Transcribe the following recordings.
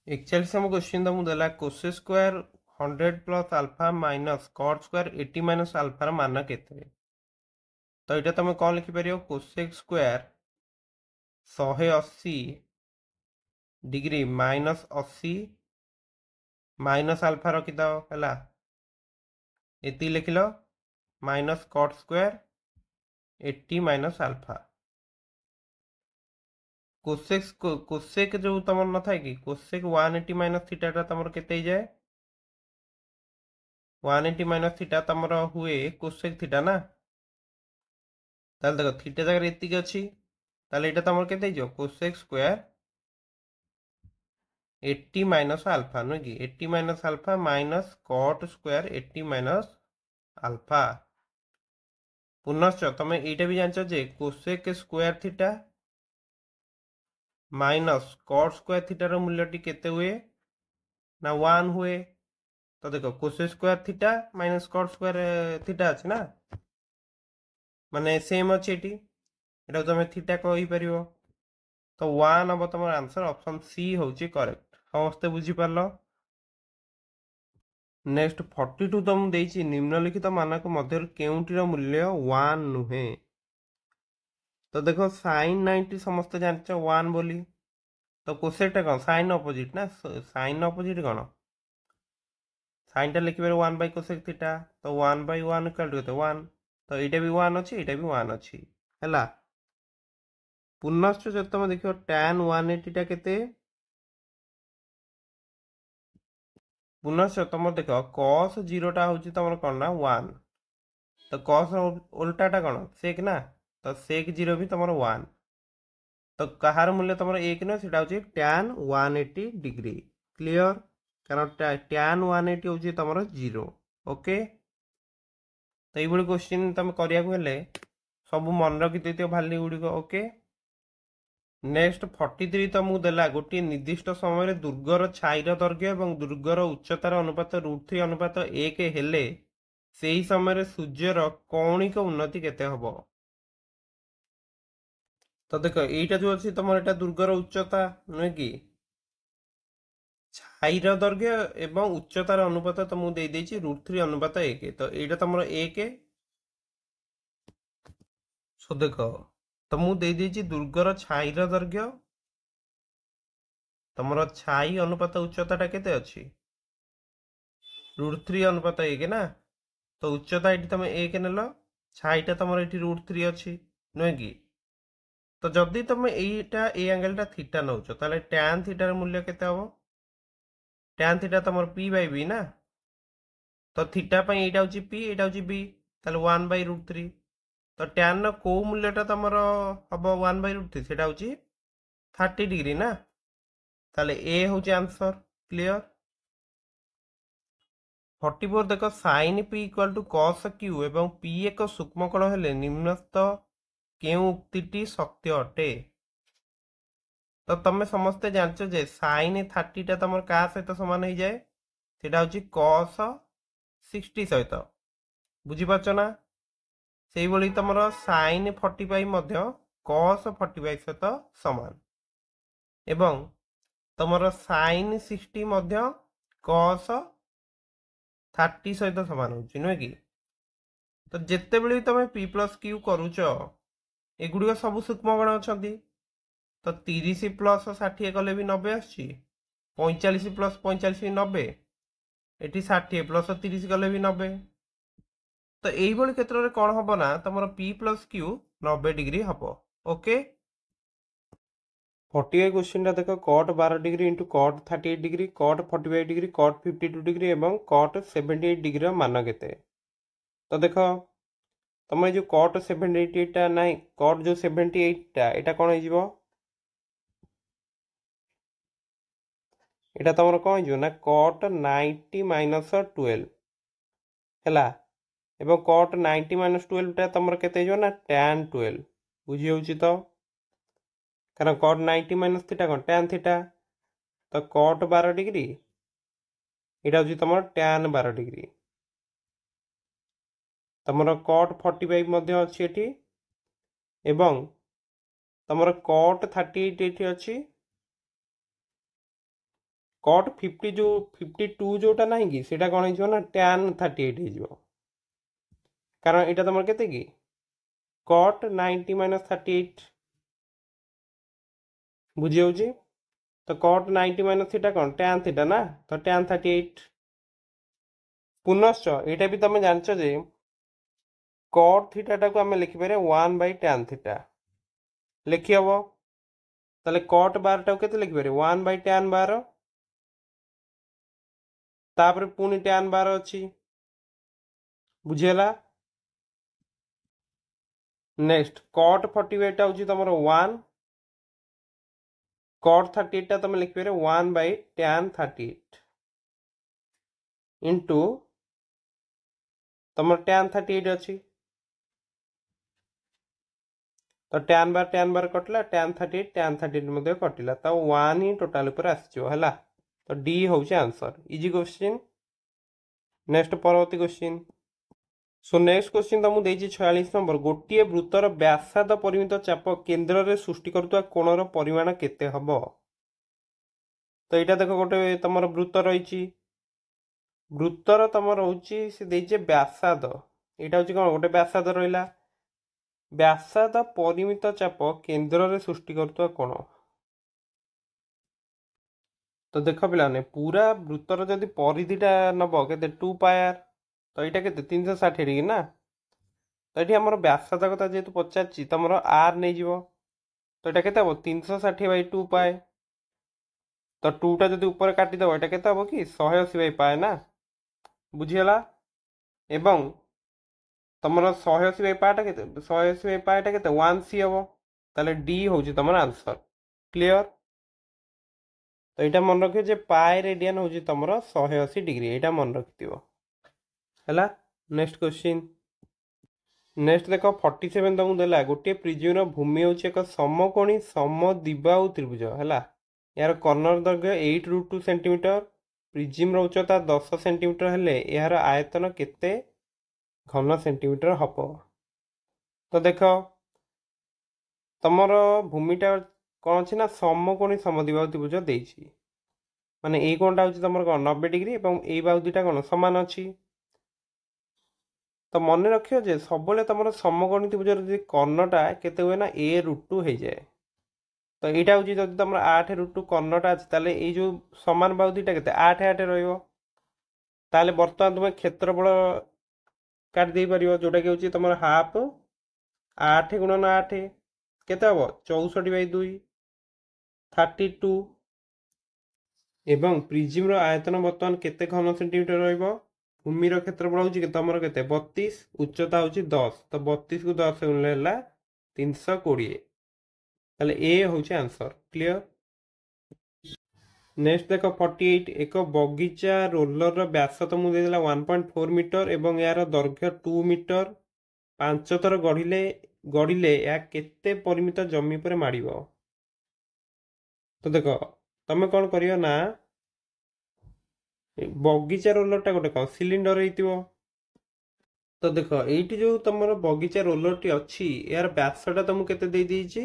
41 question तुमको देला cosec square 100 plus alpha minus cot square 80 minus alpha मान केते। तो यहाँ तुम कौन लिखिपर cosec square 180 degree minus 80 minus alpha रखिद है ये लिख लो minus cot square 80 minus alpha. Cosec जो तुम न था कि कोसेक 180 माइनस थीटा तुम के जाए 180 माइनस थीटा तुम हुए कोसेक थीटा ना। ताल देख थीटा जगह एति अच्छी ताले ये तुम के कोसेक स्क्वायर 80 माइनस अल्फा नुह कि 80 minus alpha minus cot square 80 minus alpha. पुनश्च तुम यहाँ भी जान जे cosec square theta minus cot square थीटार मूल्य केते हुए ना 1 हुए। तो देखो cosec square theta minus cot square theta अच्छे ना माने सेम अच्छे ये तुम थीटा कहीपर तो 1 हम तुम आंसर ऑप्शन सी हूँ करेक्ट समस्ते बुझीपार। नेक्स्ट 42 तुम देछि निम्नलिखित मानक मध्य केउंटीर मूल्य 1 नुहे। तो देखो साइन 90 समस्त जानच 1 बोली तो कोसेकटा कौन साइन अपोजिट ना साइन अपोजिट कौन साइनटा लिखिपर 1 बाय कोसेक थीटा तो 1 बाय 1 इक्वल टू 1 तो यहाँ भी 1 अच्छी यहाँ भी 1 अच्छी है। पुनश्च जब तुम देखो tan 180 टा केते पुनश्च तुम देख cos 0 टा हूँ तुम कौन ना 1 तो cos उल्टाटा कौन सेक ना तो सेक 0 भी तुम 1 तो कहार मूल्य तुम 1 ना से tan 180 डिग्री क्लियर कारण tan 180 हूँ तुम 0 ओके। तो ये क्वेश्चन तुम करें सब मन रखी भाल्यू गुड़िक ओके। नेक्स्ट 43 तुमको देला गोटे निर्दिष्ट समय दुर्गर छाईर दैर्घ्य और दुर्गर उच्चतार अनुपात √3 अनुपात 1 हेले से ही समय सूर्यर कौणिक उन्नति केते हबो। तो देख यहीटा जो अच्छी तुम यहाँ दुर्गर उच्चता नुहे कि छाईर दैर्घ्य एवं उच्चतार अनुपात तुमको दे देछि √3 अनुपात 1 तो यहाँ तुम 1 सो देख तुमको दे देछि दुर्गर छाईर दैर्घ्य तुम छाई अनुपात उच्चता केते अच्छी √3 अनुपात 1 ना तो उच्चता ये तुम 1 नेल छाईटा तुम ये √3 अच्छी नुहे कि तो जदि तुम यहीटा ए एंगेलटा थीटा नौ ताले tan थीटार मूल्य केते हम tan थीटा तुम p बाय b ना तो थीटा यहाँ हूँ p यहाँ हूँ b ताले 1 बाय √3 तो tan रो को मूल्यटा तुम हम 1 बाय √3 से हूँ 30 डिग्री ना ताले ए हूँ आंसर क्लियर। 44 देख sin p equal to cos q एवं p एक सूक्ष्मकोण हेले निम्नस्थ केउ उक्तिटी सत्य अटे। तो तुम समस्ते जानच जे sin 30 टा तुम क्या सहित सामान हो जाए सेटा हूँ cos 60 सहित बुझीपार ना से भाई तुम sin 45 मध्य cos 45 सहित सामान एवं तुम sin 60 मध्य cos 30 सहित सामान हो नुहे कि तो जिते बड़े तुम p प्लस क्यू करुच एगुड़िक सब सूक्ष्मगण अच्छा तो 30 प्लस 60 कले भी 90 आसची 45 प्लस 45 90 ये 60 प्लस 30 कले भी 90 तो यही क्षेत्र में कौन हम ना तुम p प्लस क्यू 90 डिग्री हम ओके। 48 क्वेश्चन देख cot 12 degree into cot 38 degree cot 45 degree cot 52 degree एवं cot 78 डिग्री मान केते। तो देख तुम जो cot 78 टा ना cot जो 78 टा एटा कौन हो एटा तुम कौन हो ना cot 90 माइनस 12 है एवं cot 90 माइनस 12 टा तुम केते ना tan 12 बुझी हो तो कारण cot 90 माइनस थीटा कौन tan थीटा तो cot 12 डिग्री यहाँ हूँ तुम tan 12 डिग्री तुम cot 45 मध्य अच्छी एटी एवं तुम cot 38 ये अच्छी कट 50 जो 52 जोटा नहीं कि सेटा कौन हो ना tan 38 हो कारण यहाँ तुम के कट 90 - 38 बुझी जाऊँ तो कट 90 - थीटा कौन tan थीटा ना तो tan 38 पुनश्च यहाँ भी तुम जान जे कट थीटा टाक आम लिखिपर 1/tan थीटा लिखी हम ताले कट बार टाक के लिखिपर 1/tan बार तापर पुणी tan बार अच्छी बुझीगला नेक्स्ट कट 48 हूँ तुम 1 कट 38 तुम लिखिपर 1/tan 38 इंटू तुम tan 38 अच्छी तो tan बार कटला tan 38 मध्य कटिला तो 1 ही टोटाल ऊपर आसला तो डी हूँ आंसर इजी क्वेश्चन नेक्स्ट परवर्ती क्वेश्चन सो नेक्स्ट क्वेश्चन तुमको देती 46 नंबर गोटे वृत्तर व्यासार्ध परिमित चाप केन्द्र में सृष्टि करुवा कोणर परिमाण केते हबो तो यहाँ देख गोटे तुम वृत्त रही वृत्तर तुम रोचे से व्यासार्ध यहाँ हूँ कौन गोटे व्यासार्ध रहा व्यासार्ध परिमित चाप केन्द्र में सृष्टि करुवा कोण तो देख पे पूरा वृत्तर जदि परिधिटा नब के 2 पायर तो यहाँ के 360 डिग्री ना तो ये आम व्यासार्ध कथा जेहतु पचार तुम आर नहीं जीव तो यहाँ के 360/2 पाए तो 2टा जब ऊपर काटिदेव यहाँ के कि 180 पाए ना बुझीगला एवं तुम 180 पाटा के 180 पाटा के 1c हम ताले डी हूँ तुम आंसर क्लियर तो यहाँ मन रखिए जे पाए रेडियन हूँ तुम 180 डिग्री यहाँ मन रखि है नेक्स्ट क्वेश्चन नेक्स्ट देख 47 तुमको देला गोटे प्रिज्म भूमि हूँ एक समकोणी समद्विबाहु त्रिभुज है यार कर्नर दैर्घ्य 8√2 सेंटीमीटर प्रिज्म उच्चता 10 सेंटीमीटर हेले यार आयतन केते घन सेंटीमीटर हम तो देख तुमर भूमिटा कौन अच्छी ना समकोणी समद्विबाहु त्रिभुज देछि माने ए कोणटा हूँ तुम कौन 90 डिग्री और ये बाहु दुटा कौन सामान अच्छी तो मन रखियो जे सब तुम समकोणी त्रिभुज कर्णटा केते हुए ना a√2 हो जाए तो यहाँ हूँ जब तुम 8√2 कर्णटा अच्छे ये जो सामान बाहु दुटा के 8 ताले बर्तमान तुम क्षेत्रफल काटिदे पार जोटा कि हूँ तुम हाफ 8 × 8 केते हम 64/2 32 एवं प्रिज्म आयतन बर्तमान केते घन सेंटीमीटर रहिबो भूमिर क्षेत्रफल हूँ तुम के 32 उच्चता हूँ 10 तो 32 को 10 गुणिले 320 ताले ए हूँ आंसर क्लियर नेक्स्ट देख 48 एक बगीचा रोलर व्यास तुमको देला 1.4 मीटर एवं यार दैर्घ्य 2 मीटर 5 थर गढ़िले या केते परिमित जमी पर माड़ तो देख तुम कौन कर ना बगीचा रोलरटा गोटे कौन सिलिंडर हो तो देख ये जो तुम बगीचा रोलरटी अच्छी यार व्यासटा तुमको केते दे देछि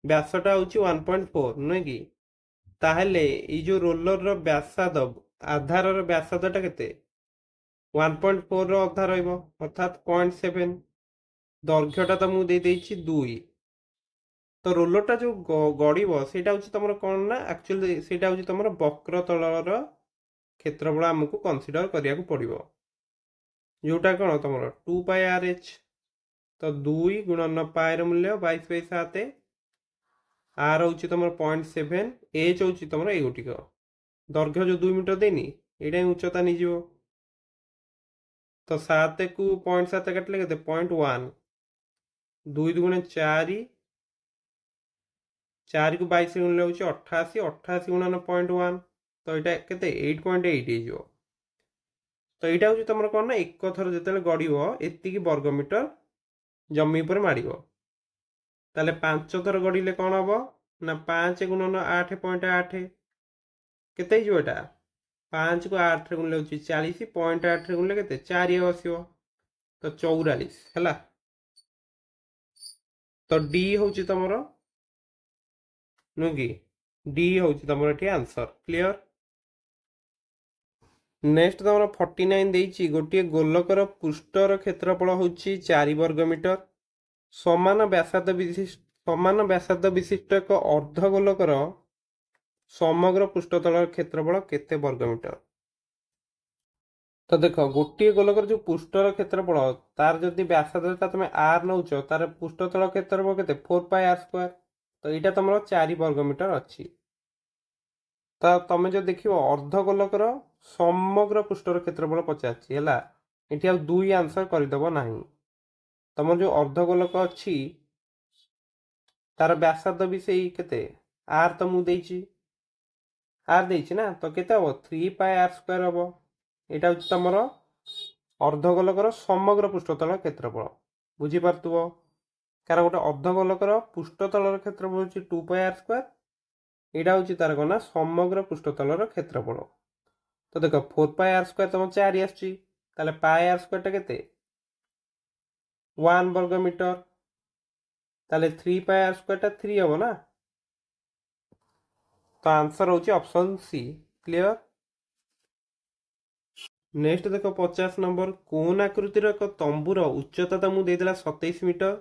व्यासटा हूँ 1.4 नुहे कि ताहले ये जो रोलर व्यासार्ध आधार व्यासार्धटा केते 1.4 अधा रहिबो अर्थात 0.7 दैर्घ्यटा तुमको दे देछि 2 तो रोलरटा जो गड़ब से तुम कौन ना एक्चुअली से तुम वक्र तलर क्षेत्रफल आमको कनसीडर करिया पड़ो जोटा कौन तुम 2πRh तो 2 गुणन पाएर मूल्य 22/7 आर हूँ तुम 0.7 एच हूँ तुम ये गोटिक दैर्घ्य जो 2 मीटर देनी यहाँ उच्चता नहीं जीव तो 7 को 0.7 काटिले के 0.1 2 × 4 4 को 22 गुणिले हूँ 88 88 गुणन 0.1 तो यहाँ के 8.8 हो तो यहाँ हूँ तुम कौन ना एक थर जो गढ़ एति वर्गमीटर जमी पर माड़ ताले 5 थर गढ़िले कौन हम ना 5 गुणन 8.8 केते होटा 5 को 8 गुणिले हूँ 40 0.8 गुणिले के 4 आसो तो 44 है तो डी हूँ तुम नुह कि डी हूँ तुम ये आंसर क्लियर नेक्स्ट तुम 49 देइछि गोटे गोलकर पृष्ठर क्षेत्रफल होछि 4 वर्ग मीटर। समान व्यासार्ध विशिष्ट एक अर्धगोलकर समग्र पृष्ठतल क्षेत्रफल केते वर्ग मीटर। तो देख गोटे गोलकर जो पृष्ठर क्षेत्रफल तार जदि व्यासार्धता तुम आर नौच तार पृष्ठतल क्षेत्रफल केते 4πr²। तो यहाँ तुम 4 वर्ग मीटर अच्छी। तो तुम जो देख अर्धगोलकर समग्र पृष्ठर क्षेत्रफल पचार है ये दुई आंसर करदेव ना। तुम जो अर्धगोलक अच्छी तार व्यासार्ध भी से केते आर तो मुझे आर देछि ना। तो केते हम 3πr² हम यहाँ हूँ तुम अर्धगोलकर समग्र पृष्ठतल क्षेत्रफल बुझीपार कार गोटे अर्धगोलकर पृष्ठतल क्षेत्रफल हूँ 2πr²। यहाँ हूँ तार कौन समग्र पृष्ठतल क्षेत्रफल। तो देख 4πr² तुम 4 आसुची πr² टा केते 1 वर्ग मीटर। ताले 3πr² टा 3 हम ना। तो आंसर होची ऑप्शन सी। क्लियर। नेक्स्ट देख 50 नंबर कोन आकृतिर एक तंबूर उच्चता तुमको देदेला 27 मीटर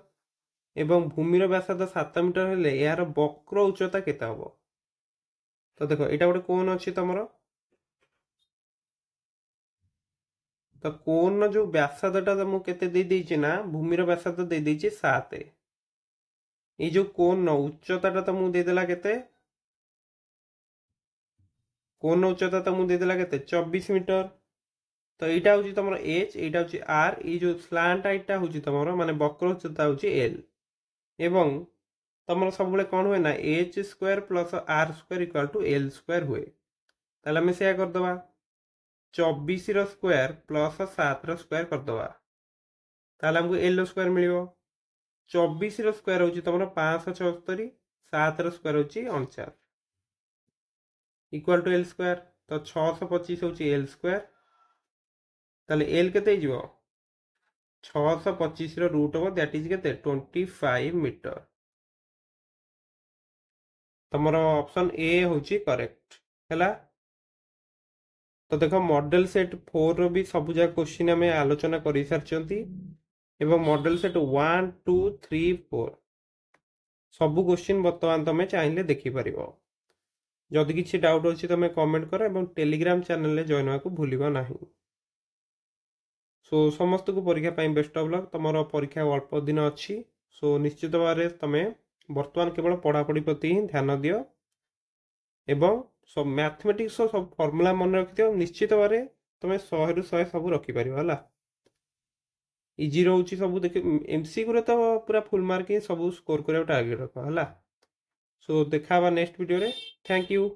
एवं भूमिर व्यासार्ध 7 मीटर हेले यार वक्र उच्चता केते हम। तो देख यहाँ गोटे कोन अच्छी तुम तो कोन जो व्यासार्धटा तुमको केते दे देछि ना भूमिर व्यासार्ध दे देछि 7। ये जो कोन उच्चताटा तुमको देदेला केते कोन उच्चता तुमको देदेला केते 24 मीटर। तो यहाँ हूँ तुम एच यहाँ हूँ आर ये जो स्लांट आईटा हूँ तुम माने वक्र उच्चता हूँ एल एवं तुम सब कौन हुए ना h² plus r² equal to l² हुए। ताले हमें से करदे 24 स्क्वायर प्लस 7 स्क्वायर करदे ताले हमको l² मिलियो। 24 स्क्वायर हूँ तुम 576 7 स्क्वायर हूँ 49 इक्वल टू l²। तो 625 हूँ l²। ताले l केते जीवो 625 रूट हम दैट इज केते 25 मीटर। तुम ऑप्शन ए हूँ करेक्ट है। तो देख मॉडल सेट 4 भी सब जगह क्वेश्चन आम आलोचना कर सारी एवं मॉडल सेट 1 2 3 4 सब क्वेश्चन बर्तमान तुम चाहिए देखिपर। जदि किसी डाउट अच्छी तुम कमेंट कर एवं टेलीग्राम चैनल जॉइन होगा भूल ना। सो समस्त को परीक्षा पाई बेस्ट ऑफ लक। तुम परीक्षा अल्प दिन अच्छी। सो निश्चित भाव तुम बर्तमान केवल पढ़ापढ़ी प्रति ही ध्यान दियो एवं सब मैथमेटिक्स सब फर्मूला मन रखिथ निश्चित भाव तुम 100 ରୁ 100 सब रखिपर है। इजी रोचे सब देख एमसीक्यू तो पूरा फुल मार्क ही सब स्कोर कर टार्गेट रख है। सो देखा नेक्स्ट वीडियो रे। Thank you.